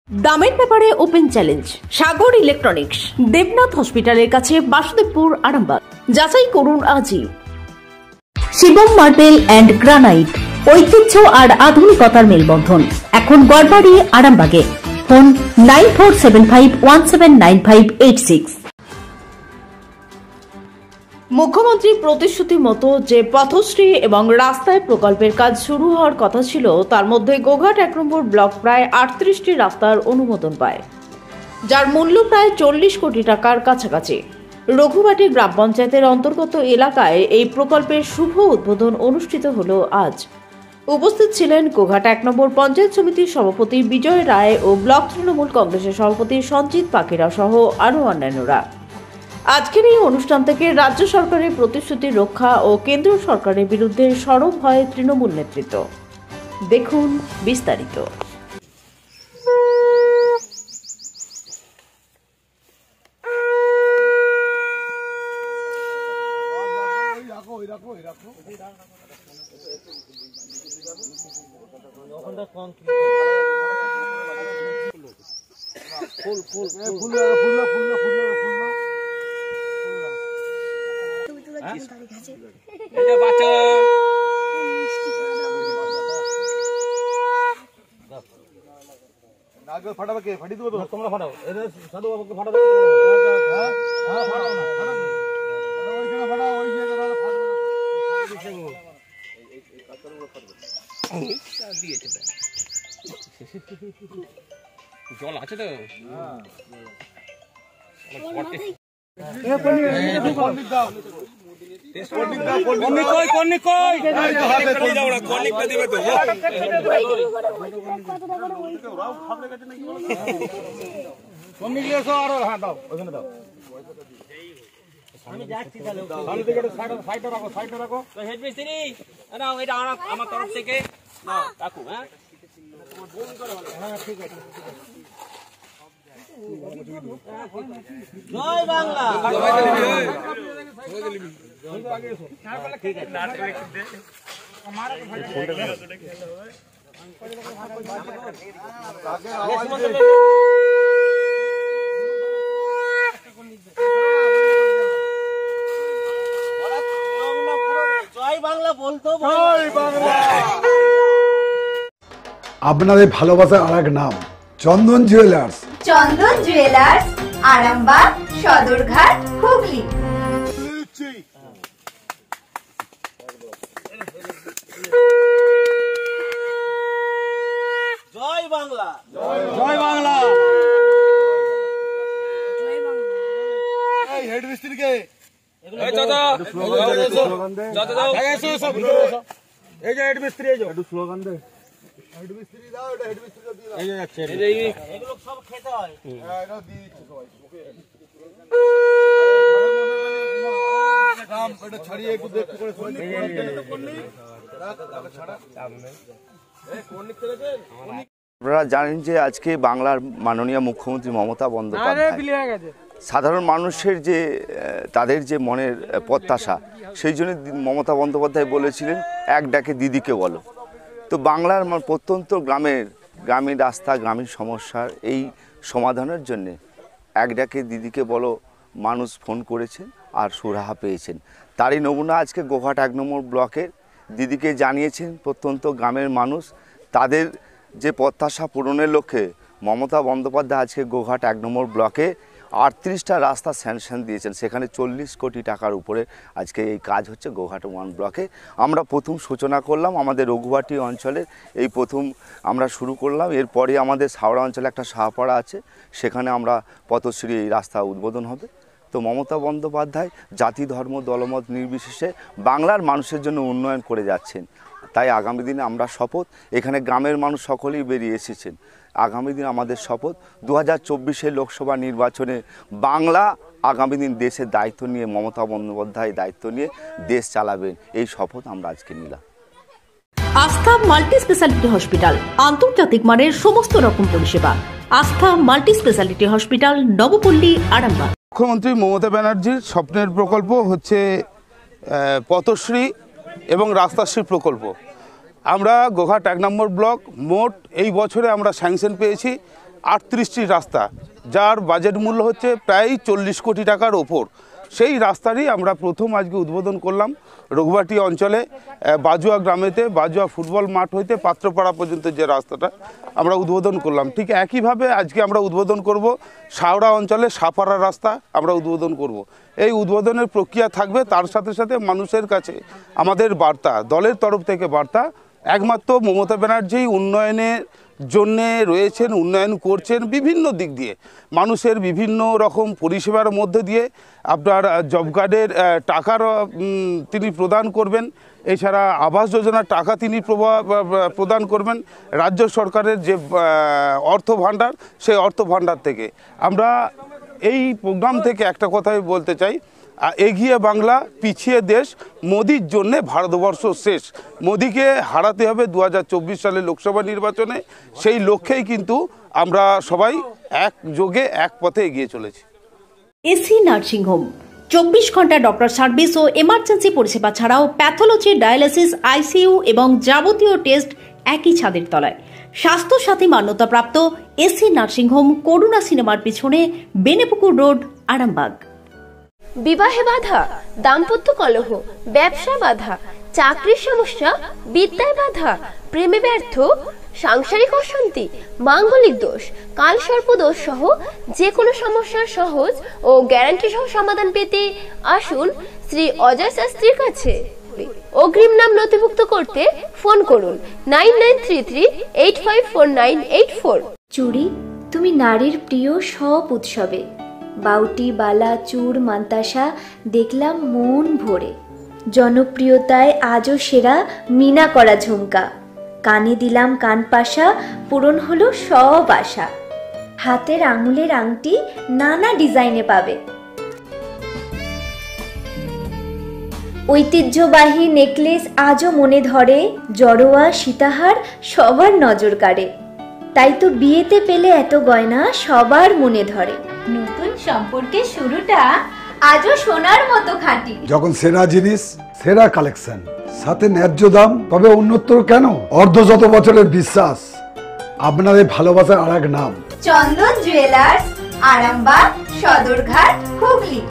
দামের ব্যাপারে open challenge সাগর electronics, Debnath হসপিটালের কাছে, বাসুদেবপুর, আরামবাগ। যাচাই করুন আজই। শিবম মার্বেল অ্যান্ড গ্রানাইট, ঐতিহ্য আর আধুনিকতার মেলবন্ধন, এখন গড়বাড়ি, আরামবাগে। ফোন 9475179586। মুখ্যমন্ত্রীর প্রতিশ্রুতি মতো যে পথশ্রী এবং রাস্তায় প্রকল্পের কাজ শুরু হওয়ার কথা ছিল, তার মধ্যে গোঘাট 1 নম্বর ব্লক প্রায় 38টি রাস্তার অনুমোদন পায়, যার মূল্য প্রায় 40 কোটি টাকার কাছাকাছি। রঘুবাটি গ্রাম পঞ্চায়েতের অন্তর্গত এলাকায় এই প্রকল্পের শুভ উদ্বোধন অনুষ্ঠিত হলো আজ। উপস্থিত ছিলেন গোঘাট 1 নম্বর পঞ্চায়েত সমিতির সভাপতি বিজয় রায় ও ব্লক তৃণমূল কংগ্রেসের সভাপতি সঞ্জিত পাখিরা সহ আরও অন্যান্যরা। আজকের এই অনুষ্ঠান থেকে রাজ্য সরকারের প্রতিশ্রুতি রক্ষা ও কেন্দ্র সরকারের বিরুদ্ধে সরব হয় তৃণমূল নেতৃত্ব। দেখুন বিস্তারিত। ফাটাবে কে? ফাটি দেবো তো? তোমরা ফাটাও। সাধু বাবুকে ফাটাবে। জল আছে তো? আমি যাচ্ছি তাহলে সাইডে রাখো হেড মিস্ত্রি নাও, এটা আমার তরফ থেকে নাও রাখো। হ্যাঁ ঠিক আছে। জয় বাংলা। ঠিক আছে। জয় বাংলা বলতো। জয় বাংলা। আপনাদের ভালোবাসার আরেক নাম চন্দন জুয়েলার্স। চন্দন জুয়েলার্স, আরামবাগ, সদরঘাট, হুগলি। জয় বাংলা। জয় বাংলা। এই হেড মিস্ত্রি কে? এই দাদা এই যে হেড মিস্ত্রি, এই যে একটু স্লোগান দে। হেড মিস্ত্রি দাও, এটা হেড মিস্ত্রি দাও। এই যে যাচ্ছে, এগুলো সব খেতে হয়। হ্যাঁ, এটা দিয়ে দিচ্ছে সবাই। কাম এটা ছাড়িয়ে একটু দেখতে করে সবাই ছাড়া। এই কোন নিতে গেছেন? আপনারা জানেন যে আজকে বাংলার মাননীয় মুখ্যমন্ত্রী মমতা বন্দ্যোপাধ্যায় সাধারণ মানুষের যে তাদের যে মনের প্রত্যাশা, সেই জন্য মমতা বন্দ্যোপাধ্যায় বলেছিলেন এক ডাকে দিদিকে বলো। তো বাংলার প্রত্যন্ত গ্রামীণ রাস্তা, গ্রামীণ সমস্যার এই সমাধানের জন্যে এক ডাকে দিদিকে বলো মানুষ ফোন করেছেন আর সুরাহা পেয়েছেন। তারই নমুনা আজকে গোঘাট 1 নম্বর ব্লকের দিদিকে জানিয়েছেন প্রত্যন্ত গ্রামের মানুষ তাদের যে প্রত্যাশা পূরণের লক্ষ্যে মমতা বন্দ্যোপাধ্যায় আজকে গোঘাট 1 নম্বর ব্লকে 38টা রাস্তা স্যাংশন দিয়েছেন। সেখানে 40 কোটি টাকার উপরে আজকে এই কাজ হচ্ছে গোঘাট 1 ব্লকে। আমরা প্রথম সূচনা করলাম আমাদের রঘুবাটি অঞ্চলের, এই প্রথম আমরা শুরু করলাম। এরপরে আমাদের সাওড়া অঞ্চলে একটা শাহপাড়া আছে, সেখানে আমরা পথশ্রী এই রাস্তা উদ্বোধন হবে। তো মমতা বন্দ্যোপাধ্যায় জাতি, ধর্ম, দলমত নির্বিশেষে বাংলার মানুষের জন্য উন্নয়ন করে যাচ্ছেন। তাই আগামী দিনে আমরা শপথ, এখানে গ্রামের মানুষ সকলেই বেরিয়ে এসেছেন, আগামী দিন আমাদের শপথ 2024 লোকসভা নির্বাচনে বাংলা আগামী দিন দেশের দায়িত্ব নিয়ে মমতা বন্দ্যোপাধ্যায় দায়িত্ব নিয়ে দেশ চালাবেন, এই শপথ আমরা আজকে নিলাম। আস্থা মাল্টি স্পেশালিটি হসপিটাল, আন্তর্জাতিক মানের সমস্ত রকম পরিষেবা। আস্থা multi speciality hospital, Nabapalli, Arambagh. মুখ্যমন্ত্রী মমতা ব্যানার্জির স্বপ্নের প্রকল্প হচ্ছে পথশ্রী এবং রাস্তাশ্রী প্রকল্প। আমরা গোঘাট 1 নম্বর ব্লক মোট এই বছরে আমরা স্যাংশন পেয়েছি 38টি রাস্তা, যার বাজেট মূল্য হচ্ছে প্রায় 40 কোটি টাকার ওপর। সেই রাস্তারই আমরা প্রথম আজকে উদ্বোধন করলাম রঘুবাটি অঞ্চলে বাজুয়া গ্রামেতে, বাজুয়া ফুটবল মাঠ হইতে পাত্রপাড়া পর্যন্ত যে রাস্তাটা আমরা উদ্বোধন করলাম। ঠিক একইভাবে আজকে আমরা উদ্বোধন করব শাওড়া অঞ্চলে সাপাড়া রাস্তা আমরা উদ্বোধন করব। এই উদ্বোধনের প্রক্রিয়া থাকবে, তার সাথে সাথে মানুষের কাছে আমাদের বার্তা, দলের তরফ থেকে বার্তা, একমাত্র মমতা ব্যানার্জি উন্নয়নের জন্যে রয়েছেন, উন্নয়ন করছেন বিভিন্ন দিক দিয়ে, মানুষের বিভিন্ন রকম পরিষেবার মধ্যে দিয়ে আপনার জব কার্ডের টাকার তিনি প্রদান করবেন, এছাড়া আবাস যোজনার টাকা তিনি প্রদান করবেন, রাজ্য সরকারের যে অর্থ ভাণ্ডার সেই অর্থ ভাণ্ডার থেকে। আমরা এই প্রোগ্রাম থেকে একটা কথাই বলতে চাই, এগিয়ে বাংলা পিছিয়ে দেশ, মোদির জন্যে ভারতবর্ষ শেষ। মোদিকে হারাতে হবে 2024 সালে লোকসভা নির্বাচনে, সেই লক্ষ্যেই কিন্তু আমরা সবাই একযোগে এক পথে এগিয়ে চলেছি। এসি নার্সিংহোম 24 ঘন্টা ডক্টর সার্ভিস ও এমার্জেন্সি পরিষেবা ছাড়াও প্যাথোলজি, ডায়ালিসিস, আইসিইউ এবং যাবতীয় টেস্ট একই ছাদের তলায়। স্বাস্থ্য সাথী মান্যতাপ্রাপ্ত এসি নার্সিংহোম, করুণা সিনেমার পিছনে, বেনেপুকুর রোড, আরামবাগ। বিবাহে বাধা, দাম্পত্য কলহ, ব্যবসা বাধা, চাকরির সমস্যা, বিদ্যায় বাধা, প্রেমে ব্যর্থ, সাংসারিক অশান্তি, মাঙ্গলিক দোষ, কালসর্প দোষ সহ যে কোনো সমস্যার সহজ ও গ্যারান্টি সহ সমাধান পেতে আসুন শ্রী অজয় শাস্ত্রীর কাছে। অগ্রিম নাম নথিভুক্ত করতে ফোন করুন 9933854984। চুড়ি, তুমি নারীর প্রিয় সব উৎসবে। বাউটি, বালা, চূড়, মান্তাসা দেখলাম মন ভরে। জনপ্রিয়তায় আজও সেরা মিনা করা ঝুমকা। কানে দিলাম কানপাশা, পূরণ হলো সব আশা। হাতের আঙুলের আংটি নানা ডিজাইনে পাবে। ঐতিহ্যবাহী নেকলেস আজও মনে ধরে। জড়োয়া, সীতাহার সবার নজর কাড়ে। তাই তো বিয়েতে পেলে এত গয়না সবার মনে ধরে। নতুন সম্পর্কের শুরুটা আজও সোনার মতো খাঁটি। যখন সেরা জিনিস, সেরা কালেকশন, সাথে ন্যায্য দাম, তবে উন্নতর কেন? অর্ধশত বছরের বিশ্বাস, আপনাদের ভালোবাসার আর এক নাম চন্দন জুয়েলার্স, আরামবাগ, সদরঘাট, হুগলি।